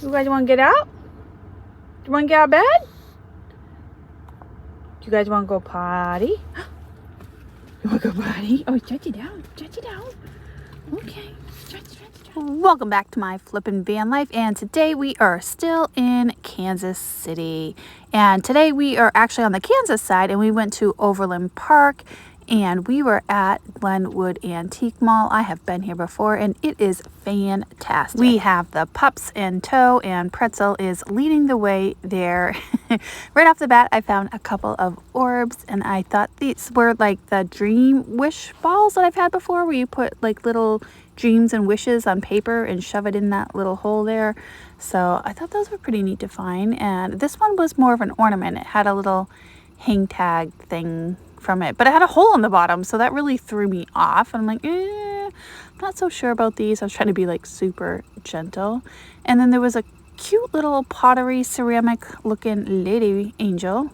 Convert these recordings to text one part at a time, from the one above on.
You guys want to get out? You want to get out of bed? You guys want to go potty? You want to go potty? Oh, stretch it out. Stretch it out. Okay. Stretch. Welcome back to my flippin' van life, and today we are still in Kansas City. And today we are actually on the Kansas side, and we went to Overland Park, and we were at Glenwood Antique Mall. I have been here before, and it is fantastic. We have the pups in tow, and Pretzel is leading the way there. Right off the bat, I found a couple of orbs, and I thought these were like the dream wish balls that I've had before, where you put like little dreams and wishes on paper and shove it in that little hole there. So I thought those were pretty neat to find, and this one was more of an ornament. It had a little hang tag thing from it, but it had a hole in the bottom, so that really threw me off. I'm like, not so sure about these. I was trying to be like super gentle. And then there was a cute little pottery ceramic looking lady angel.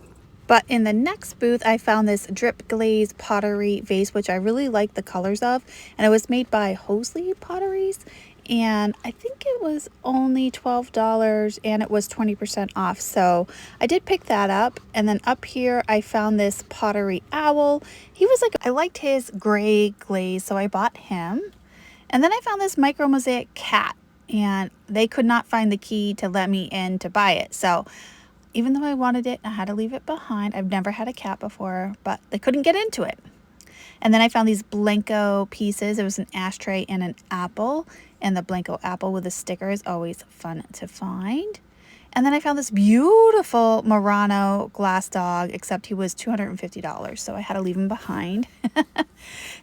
But in the next booth, I found this drip glaze pottery vase, which I really like the colors of. And it was made by Hosley Potteries. And I think it was only $12 and it was 20% off. So I did pick that up. And then up here, I found this pottery owl. He was like, I liked his gray glaze, so I bought him. And then I found this micro mosaic cat, and they could not find the key to let me in to buy it. So even though I wanted it, I had to leave it behind. I've never had a cat before, but they couldn't get into it. And then I found these Blanco pieces. It was an ashtray and an apple. And the Blanco apple with a sticker is always fun to find. And then I found this beautiful Murano glass dog, except he was $250, so I had to leave him behind.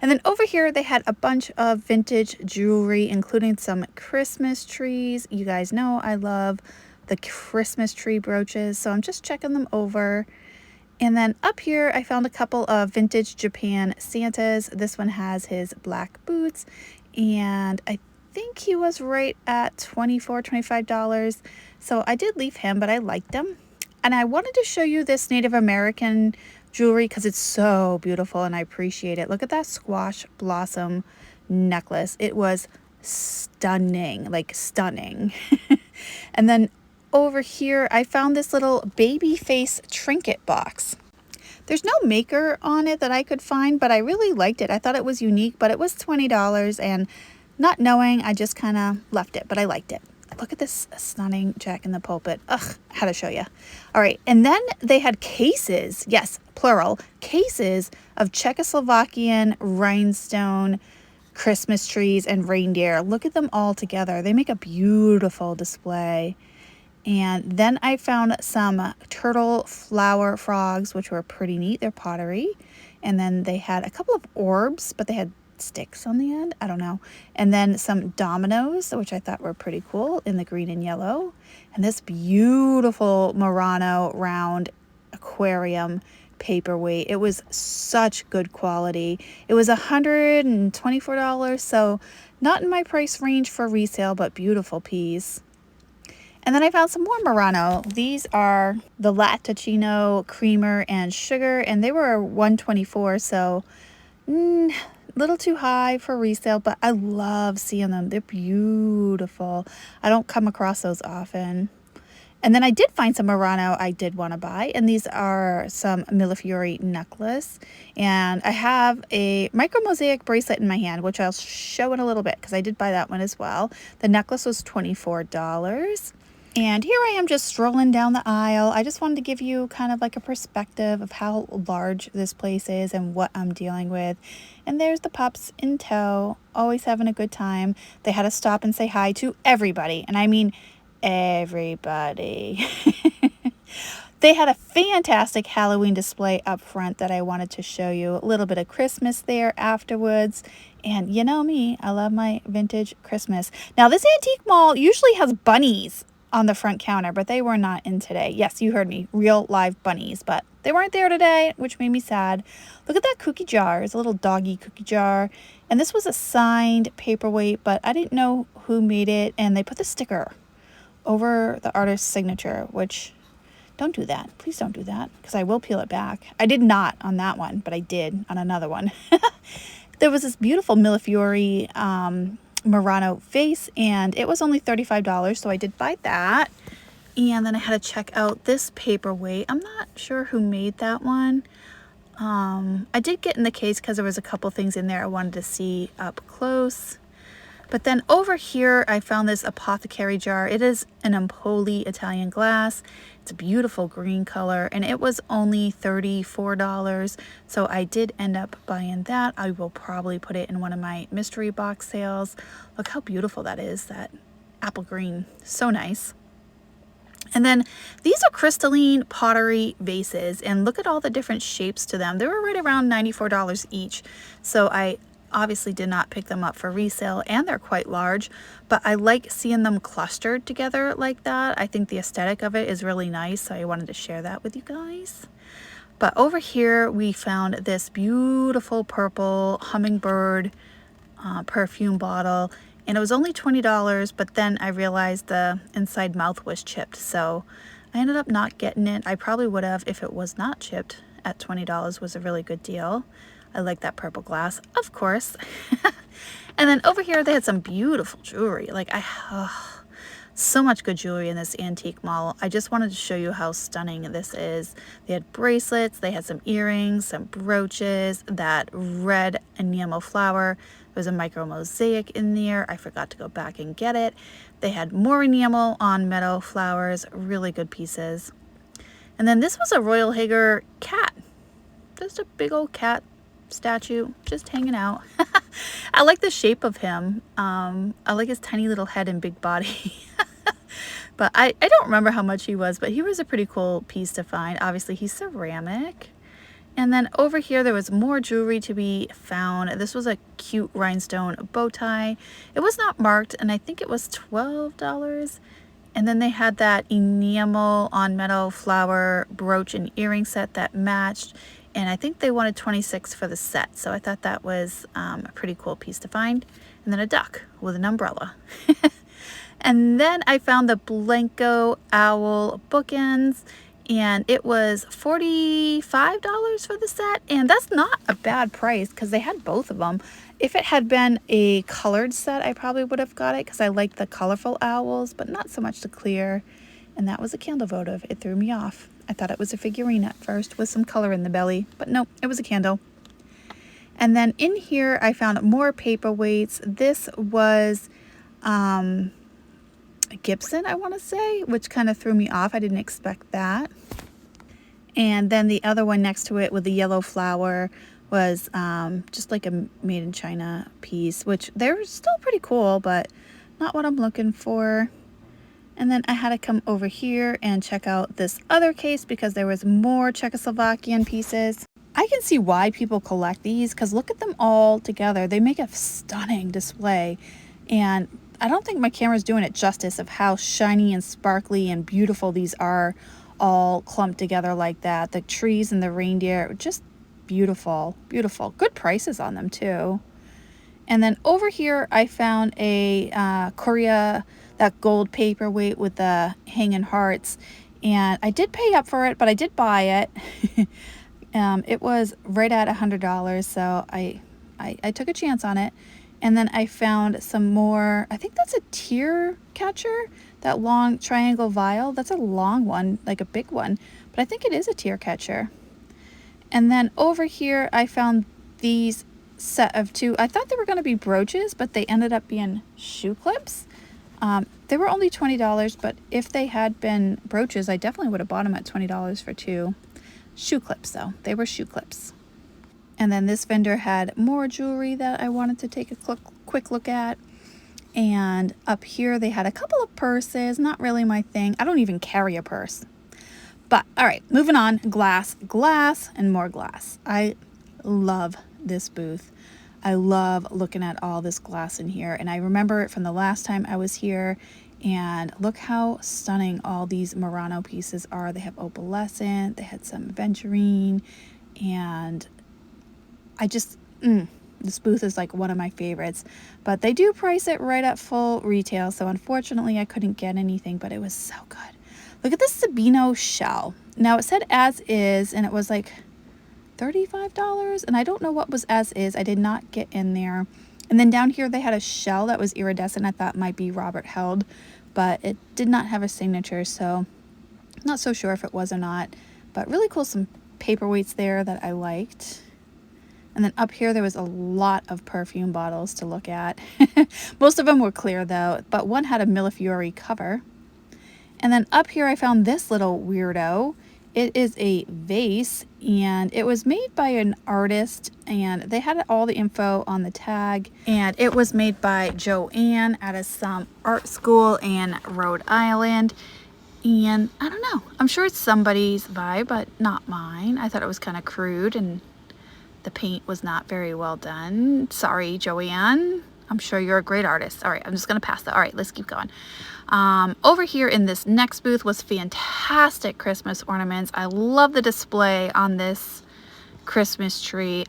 And then over here, they had a bunch of vintage jewelry, including some Christmas trees. You guys know I love the Christmas tree brooches, so I'm just checking them over. And then up here, I found a couple of vintage Japan Santas. This one has his black boots, and I think he was right at $25. So I did leave him, but I liked him. And I wanted to show you this Native American jewelry because it's so beautiful and I appreciate it. Look at that squash blossom necklace. It was stunning, like stunning. And then over here, I found this little baby face trinket box. There's no maker on it that I could find, but I really liked it. I thought it was unique, but it was $20, and not knowing, I just kind of left it, but I liked it. Look at this stunning Jack in the Pulpit. Ugh, I had to show you. All right, and then they had cases, yes, plural, cases of Czechoslovakian rhinestone Christmas trees and reindeer. Look at them all together. They make a beautiful display. And then I found some turtle flower frogs, which were pretty neat. They're pottery. And then they had a couple of orbs, but they had sticks on the end. I don't know. And then some dominoes, which I thought were pretty cool in the green and yellow. And this beautiful Murano round aquarium paperweight. It was such good quality. It was $124, so not in my price range for resale, but beautiful piece. And then I found some more Murano. These are the Latticino creamer and sugar, and they were $124, so little too high for resale, but I love seeing them. They're beautiful. I don't come across those often. And then I did find some Murano I did want to buy, and these are some Millefiori necklace. And I have a micro mosaic bracelet in my hand, which I'll show in a little bit because I did buy that one as well. The necklace was $24. And here I am just strolling down the aisle. I just wanted to give you kind of like a perspective of how large this place is and what I'm dealing with. And there's the pups in tow, always having a good time. They had to stop and say hi to everybody. And I mean everybody. They had a fantastic Halloween display up front that I wanted to show you. A little bit of Christmas there afterwards. And you know me, I love my vintage Christmas. Now this antique mall usually has bunnies on the front counter, but they were not in today. Yes, you heard me, real live bunnies, but they weren't there today, which made me sad. Look at that cookie jar. It's a little doggy cookie jar. And this was a signed paperweight, but I didn't know who made it. And they put the sticker over the artist's signature, which don't do that. Please don't do that, because I will peel it back. I did not on that one, but I did on another one. There was this beautiful Millefiori Murano vase, and it was only $35, so I did buy that. And then I had to check out this paperweight. I'm not sure who made that one. I did get in the case because there was a couple things in there I wanted to see up close. But then over here, I found this apothecary jar. It is an Empoli Italian glass. It's a beautiful green color, and it was only $34. So I did end up buying that. I will probably put it in one of my mystery box sales. Look how beautiful that is, that apple green. So nice. And then these are crystalline pottery vases, and look at all the different shapes to them. They were right around $94 each. So I obviously did not pick them up for resale, and they're quite large, but I like seeing them clustered together like that. I think the aesthetic of it is really nice, so I wanted to share that with you guys. But over here we found this beautiful purple hummingbird perfume bottle, and it was only $20, but then I realized the inside mouth was chipped, so I ended up not getting it. I probably would have if it was not chipped. At $20 was a really good deal. I like that purple glass, of course. And then over here they had some beautiful jewelry. Like so much good jewelry in this antique mall. I just wanted to show you how stunning this is. They had bracelets, they had some earrings, some brooches, that red enamel flower. There was a micro mosaic in there. I forgot to go back and get it. They had more enamel on meadow flowers, really good pieces. And then this was a Royal Hager cat. Just a big old cat statue just hanging out. I like the shape of him. I like his tiny little head and big body. But I don't remember how much he was, but he was a pretty cool piece to find. Obviously he's ceramic. And then over here there was more jewelry to be found. This was a cute rhinestone bow tie. It was not marked, and I think it was $12. And then they had that enamel on metal flower brooch and earring set that matched, and I think they wanted $26 for the set, so I thought that was a pretty cool piece to find. And then a duck with an umbrella. And then I found the Blanco owl bookends, and it was $45 for the set, and that's not a bad price because they had both of them. If it had been a colored set, I probably would have got it because I like the colorful owls, but not so much the clear. And that was a candle votive. It threw me off. I thought it was a figurine at first with some color in the belly, but no, it was a candle. And then in here I found more paperweights. This was a Gibson, I want to say, which kind of threw me off. I didn't expect that. And then the other one next to it with the yellow flower was just like a made in China piece, which they're still pretty cool, but not what I'm looking for. And then I had to come over here and check out this other case because there was more Czechoslovakian pieces. I can see why people collect these because look at them all together. They make a stunning display, and I don't think my camera's doing it justice of how shiny and sparkly and beautiful these are, all clumped together like that. The trees and the reindeer, just beautiful, beautiful. Good prices on them too. And then over here I found a Korea, that gold paperweight with the hanging hearts, and I did pay up for it, but I did buy it. It was right at $100, so I took a chance on it. And then I found some more, I think that's a tear catcher, that long triangle vial. That's a long one, like a big one, but I think it is a tear catcher. And then over here I found these set of two. I thought they were going to be brooches, but they ended up being shoe clips. They were only $20, but if they had been brooches, I definitely would have bought them at $20 for two. Shoe clips though, they were shoe clips. And then this vendor had more jewelry that I wanted to take a quick look at. And up here they had a couple of purses, not really my thing. I don't even carry a purse. But all right, moving on. Glass, and more glass. I love this booth. I love looking at all this glass in here, and I remember it from the last time I was here. And look how stunning all these Murano pieces are. They have opalescent, they had some aventurine, and I just this booth is like one of my favorites. But they do price it right at full retail, so unfortunately I couldn't get anything, but it was so good. Look at this Sabino shell. Now it said as is, and it was like $35, and I don't know what was as is. I did not get in there. And then down here they had a shell that was iridescent. I thought might be Robert held, but it did not have a signature, so not so sure if it was or not. But really cool, some paperweights there that I liked. And then up here there was a lot of perfume bottles to look at. Most of them were clear though, but one had a Millefiori cover. And then up here I found this little weirdo. It is a vase, and it was made by an artist, and they had all the info on the tag, and it was made by Joanne out of some art school in Rhode Island. And I don't know, I'm sure it's somebody's vibe, but not mine. I thought it was kind of crude and the paint was not very well done. Sorry, Joanne. I'm sure you're a great artist. All right, I'm just gonna pass that. All right, let's keep going. Over here in this next booth was fantastic Christmas ornaments. I love the display on this Christmas tree.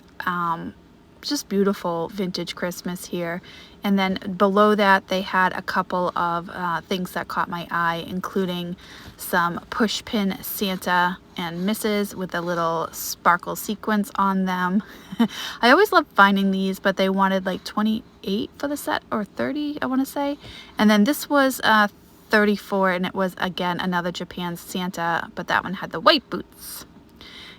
Just beautiful vintage Christmas here. And then below that they had a couple of things that caught my eye, including some push pin Santa and Mrs. with a little sparkle sequence on them. I always love finding these, but they wanted like 28 for the set, or 30 I want to say. And then this was 34, and it was again another Japan Santa, but that one had the white boots.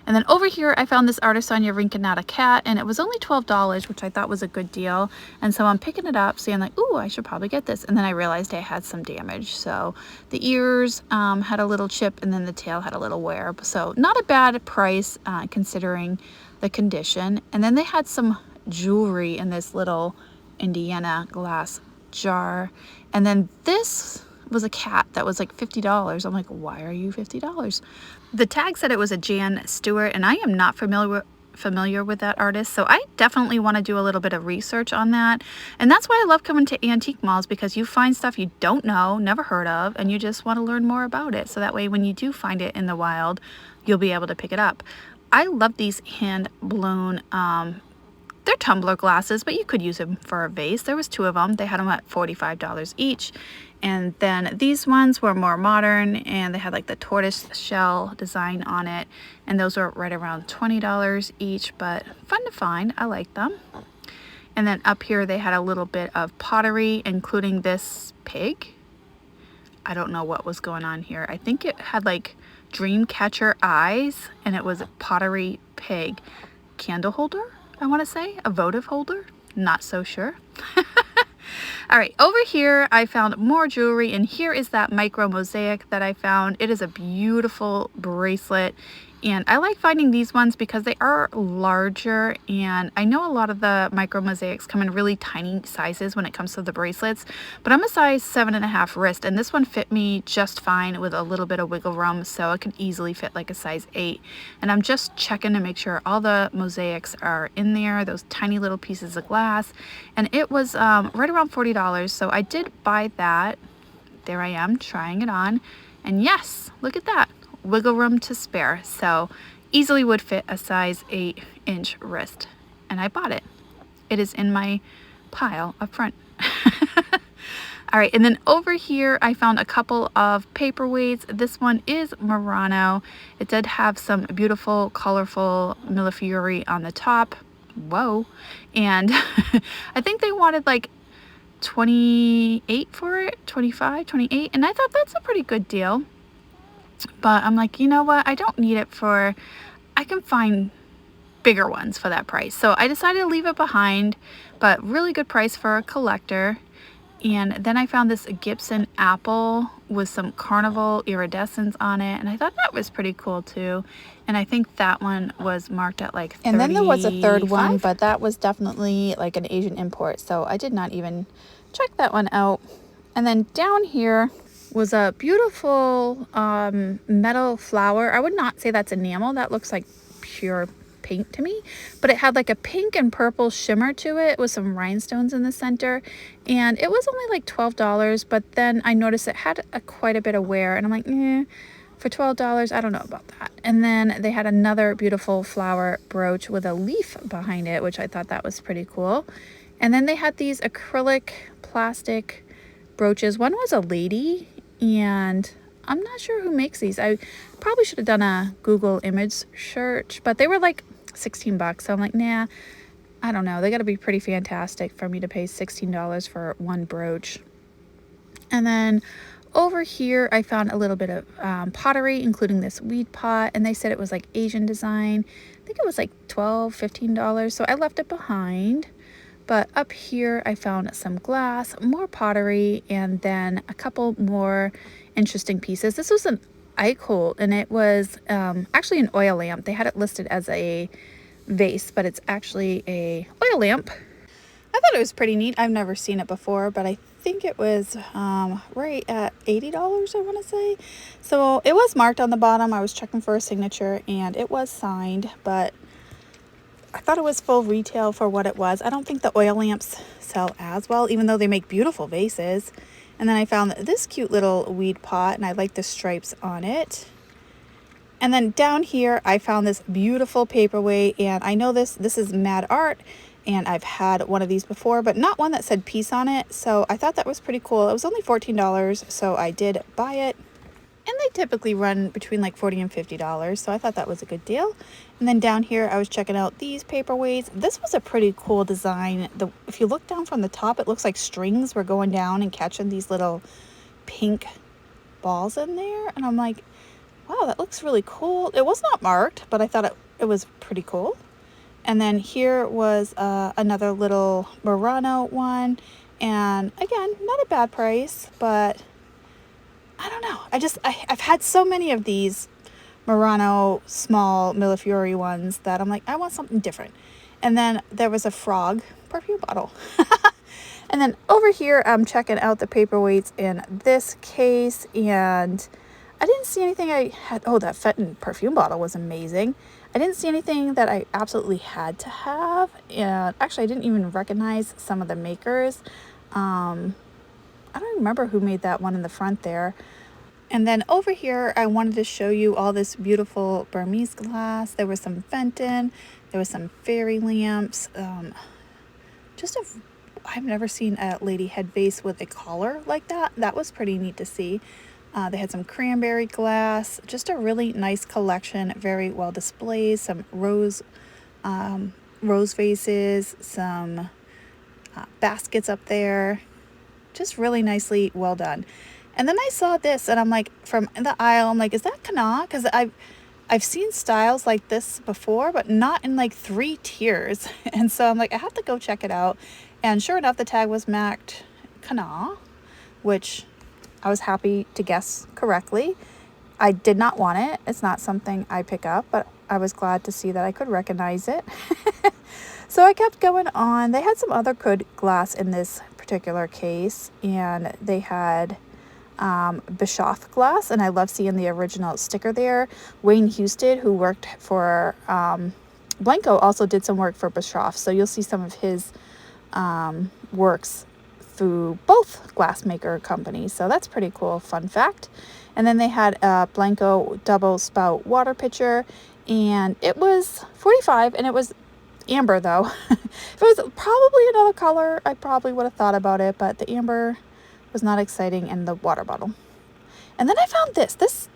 And then over here, I found this Artisonia Rinconata cat, and it was only $12, which I thought was a good deal. And so I'm picking it up, saying like, ooh, I should probably get this. And then I realized I had some damage. So the ears had a little chip, and then the tail had a little wear. So not a bad price considering the condition. And then they had some jewelry in this little Indiana glass jar. And then this was a cat that was like $50. I'm like, why are you $50? The tag said it was a Jan Stewart, and I am not familiar with that artist, so I definitely want to do a little bit of research on that. And that's why I love coming to antique malls, because you find stuff you don't know, never heard of, and you just want to learn more about it, so that way when you do find it in the wild, you'll be able to pick it up. I love these hand blown they're tumbler glasses, but you could use them for a vase. There was 2 of them. They had them at $45 each. And then these ones were more modern, and they had like the tortoise shell design on it. And those were right around $20 each, but fun to find. I like them. And then up here they had a little bit of pottery, including this pig. I don't know what was going on here. I think it had like dream catcher eyes, and it was a pottery pig. Candle holder, I want to say, a votive holder, not so sure. All right, over here I found more jewelry, and here is that micro mosaic that I found. It is a beautiful bracelet, and I like finding these ones because they are larger, and I know a lot of the micro mosaics come in really tiny sizes when it comes to the bracelets, but I'm a size 7.5 wrist, and this one fit me just fine with a little bit of wiggle room, so it could easily fit like a size 8. And I'm just checking to make sure all the mosaics are in there, those tiny little pieces of glass, and it was right around $40, so I did buy that. There I am trying it on, and yes, look at that. Wiggle room to spare, so easily would fit a size 8-inch wrist, and I bought it. It is in my pile up front. All right, and then over here I found a couple of paperweights. This one is Murano. It did have some beautiful colorful Millefiori on the top. Whoa. And I think they wanted like 28 for it, 25, 28, and I thought that's a pretty good deal. But I'm like, you know what, I don't need it for, I can find bigger ones for that price. So I decided to leave it behind, but really good price for a collector. And then I found this Gibson apple with some carnival iridescence on it, and I thought that was pretty cool too. And I think that one was marked at like 35. And then there was a third one, but that was definitely like an Asian import, so I did not even check that one out. And then down here was a beautiful metal flower. I would not say that's enamel. That looks like pure paint to me, but it had like a pink and purple shimmer to it with some rhinestones in the center, and it was only like $12, but then I noticed it had quite a bit of wear, and I'm like, for $12, I don't know about that. And then they had another beautiful flower brooch with a leaf behind it, which I thought that was pretty cool. And then they had these acrylic plastic brooches. One was a lady, and I'm not sure who makes these. I probably should have done a Google image search, but they were like 16 bucks. So I'm like, nah, I don't know, they got to be pretty fantastic for me to pay $16 for one brooch. And then over here, I found a little bit of pottery, including this weed pot, and they said it was like Asian design. I think it was like $12, $15, so I left it behind. But up here, I found some glass, more pottery, and then a couple more interesting pieces. This was an Eichholt, and it was actually an oil lamp. They had it listed as a vase, but it's actually a oil lamp. I thought it was pretty neat. I've never seen it before, but I think it was right at $80, I want to say. So it was marked on the bottom. I was checking for a signature, and it was signed, but I thought it was full retail for what it was. I don't think the oil lamps sell as well, even though they make beautiful vases. And then I found this cute little weed pot, and I like the stripes on it. And then down here, I found this beautiful paperweight, and I know this is Mad Art, and I've had one of these before, but not one that said peace on it. So I thought that was pretty cool. It was only $14, so I did buy it. And they typically run between like $40 and $50, so I thought that was a good deal. And then down here, I was checking out these paperweights. This was a pretty cool design. If you look down from the top, it looks like strings were going down and catching these little pink balls in there. And I'm like, wow, that looks really cool. It was not marked, but I thought it was pretty cool. And then here was another little Murano one. And again, not a bad price, but I don't know. I've had so many of these Murano small Millefiori ones that I'm like, I want something different. And then there was a frog perfume bottle. And then over here, I'm checking out the paperweights in this case, and I didn't see anything I had. Oh, that Fenton perfume bottle was amazing. I didn't see anything that I absolutely had to have. And actually, I didn't even recognize some of the makers. I don't remember who made that one in the front there. And then over here, I wanted to show you all this beautiful Burmese glass. There was some Fenton. There was some fairy lamps. I've never seen a lady head vase with a collar like that. That was pretty neat to see. They had some cranberry glass, just a really nice collection, very well displayed. Some rose vases, some baskets up there, just really nicely well done. And then I saw this, and I'm like, from the aisle, I'm like, is that Kana? Because I've seen styles like this before, but not in like 3 tiers. And so I'm like, I have to go check it out. And sure enough, the tag was marked Kana, which I was happy to guess correctly. I did not want it. It's not something I pick up, but I was glad to see that I could recognize it. So I kept going on. They had some other good glass in this particular case, and they had Bischoff glass, and I love seeing the original sticker there. Wayne Houston, who worked for Blanco, also did some work for Bischoff, so you'll see some of his works through both glassmaker companies, so that's pretty cool fun fact. And then they had a Blanco double spout water pitcher, and it was $45, and it was amber though. If it was probably another color, I probably would have thought about it, but the amber was not exciting in the water bottle. And then I found this.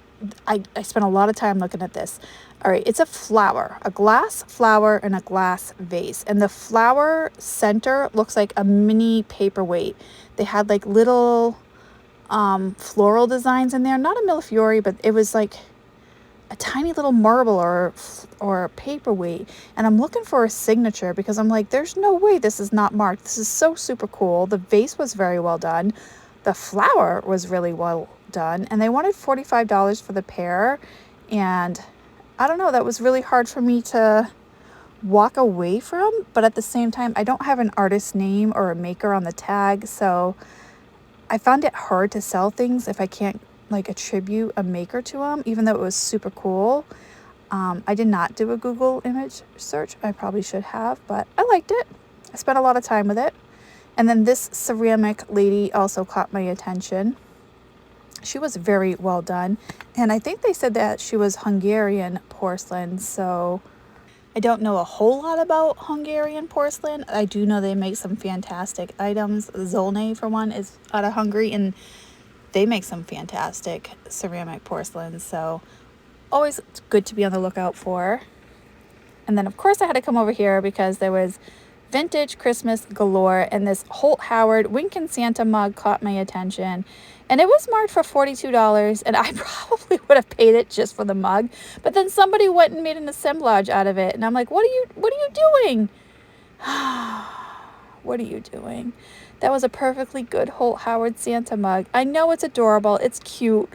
I spent a lot of time looking at this. All right, it's a flower, a glass flower in a glass vase. And the flower center looks like a mini paperweight. They had like little floral designs in there. Not a Millefiori, but it was like a tiny little marble or paperweight. And I'm looking for a signature because I'm like, there's no way this is not marked. This is so super cool. The vase was very well done. The flower was really well done. And they wanted $45 for the pair. And I don't know, that was really hard for me to walk away from. But at the same time, I don't have an artist name or a maker on the tag. So I found it hard to sell things if I can't like attribute a maker to them, even though it was super cool. I did not do a Google image search. I probably should have, but I liked it. I spent a lot of time with it. And then this ceramic lady also caught my attention. She was very well done. And I think they said that she was Hungarian porcelain. So I don't know a whole lot about Hungarian porcelain. I do know they make some fantastic items. Zolnay, for one, is out of Hungary, and they make some fantastic ceramic porcelain. So always good to be on the lookout for. And then, of course, I had to come over here because there was vintage Christmas galore, and this Holt Howard Winkin' Santa mug caught my attention. And it was marked for $42, and I probably would have paid it just for the mug. But then somebody went and made an assemblage out of it, and I'm like, what are you doing? What are you doing? That was a perfectly good Holt Howard Santa mug. I know it's adorable. It's cute.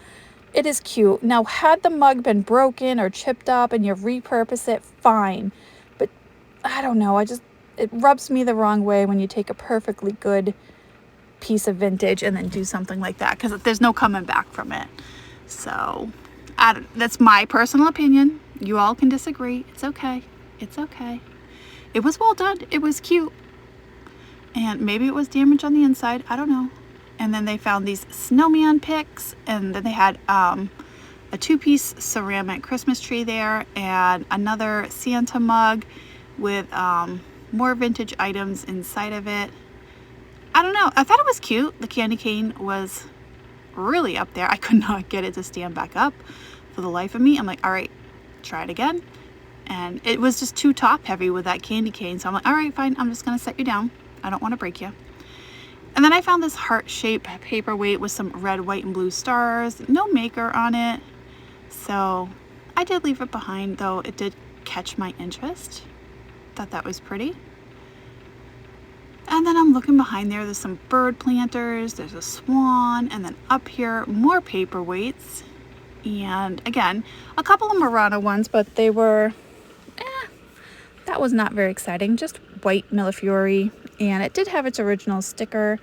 It is cute. Now, had the mug been broken or chipped up and you repurpose it, fine. But I don't know. It rubs me the wrong way when you take a perfectly good piece of vintage and then do something like that, because there's no coming back from it. So that's my personal opinion. You all can disagree. It's okay. It's okay. It was well done. It was cute. And maybe it was damaged on the inside. I don't know. And then they found these snowman picks, and then they had a 2-piece ceramic Christmas tree there, and another Santa mug with more vintage items inside of it. I don't know. I thought it was cute. The candy cane was really up there. I could not get it to stand back up for the life of me. I'm like, all right, try it again. And it was just too top heavy with that candy cane. So I'm like, all right, fine. I'm just going to set you down. I don't want to break you. And then I found this heart-shaped paperweight with some red, white, and blue stars. No maker on it. So I did leave it behind, though it did catch my interest. Thought that was pretty. And then I'm looking behind there. There's some bird planters. There's a swan. And then up here, more paperweights. And again, a couple of Murano ones, but they were, that was not very exciting. Just white Millefiori. And it did have its original sticker,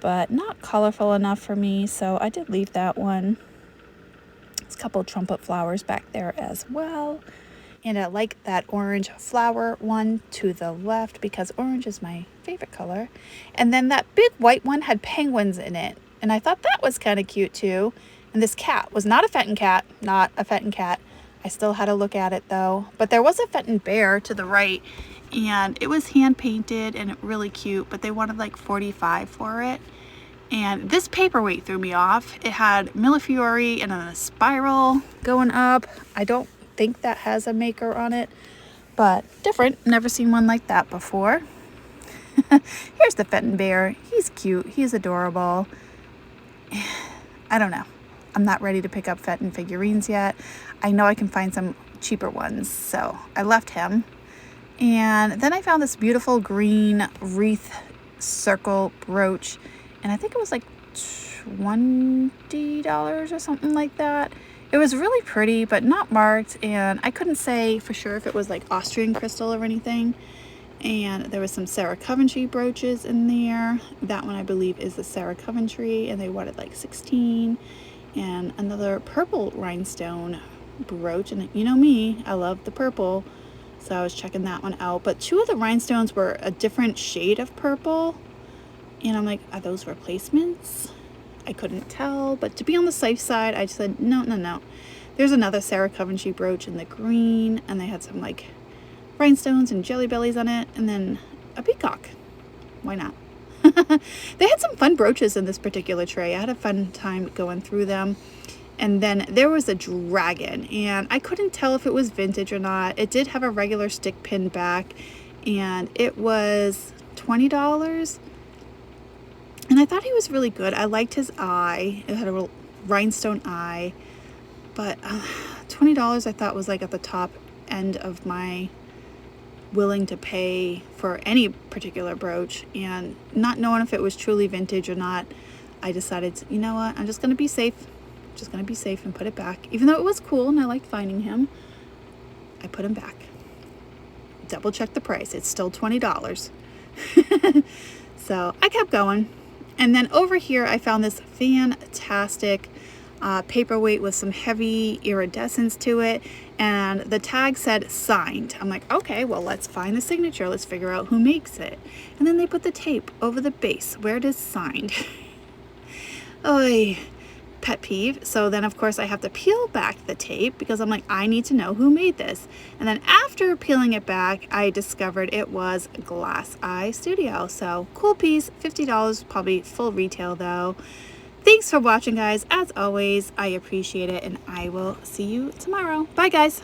but not colorful enough for me, so I did leave that one. There's a couple of trumpet flowers back there as well. And I like that orange flower one to the left because orange is my favorite color. And then that big white one had penguins in it, and I thought that was kind of cute too. And this cat was not a Fenton cat, not a Fenton cat. I still had to look at it though. But there was a Fenton bear to the right, and it was hand painted and really cute, but they wanted like $45 for it. And this paperweight threw me off. It had Millefiori and a spiral going up. I don't think that has a maker on it, but different. Never seen one like that before. Here's the Fenton bear. He's cute. He's adorable. I don't know. I'm not ready to pick up Fenton figurines yet. I know I can find some cheaper ones, so I left him. And then I found this beautiful green wreath circle brooch, and I think it was like $20 or something like that. It was really pretty, but not marked, and I couldn't say for sure if it was like Austrian crystal or anything. And there was some Sarah Coventry brooches in there. That one I believe is the Sarah Coventry, and they wanted like $16. And another purple rhinestone brooch, and you know me, I love the purple, so I was checking that one out. But two of the rhinestones were a different shade of purple, and I'm like, are those replacements? I couldn't tell, but to be on the safe side, I just said no. There's another Sarah Coventry brooch in the green, and they had some like rhinestones and jelly bellies on it, and then a peacock. Why not? They had some fun brooches in this particular tray. I had a fun time going through them. And then there was a dragon, and I couldn't tell if it was vintage or not. It did have a regular stick pin back, and it was $20. And I thought he was really good. I liked his eye. It had a rhinestone eye, but $20 I thought was like at the top end of my willing to pay for any particular brooch. And not knowing if it was truly vintage or not, I decided, you know what, I'm just going to be safe. Just going to be safe and put it back. Even though it was cool and I liked finding him, I put him back. Double check the price. It's still $20. So I kept going. And then over here I found this fantastic paperweight with some heavy iridescence to it, and the tag said signed. I'm like, okay, well, let's find the signature. Let's figure out who makes it. And then they put the tape over the base where it is signed. Oy, pet peeve. So then of course I have to peel back the tape because I'm like, I need to know who made this. And then after peeling it back, I discovered it was Glass Eye Studio. So cool piece, $50, probably full retail though. Thanks for watching, guys. As always, I appreciate it, and I will see you tomorrow. Bye, guys.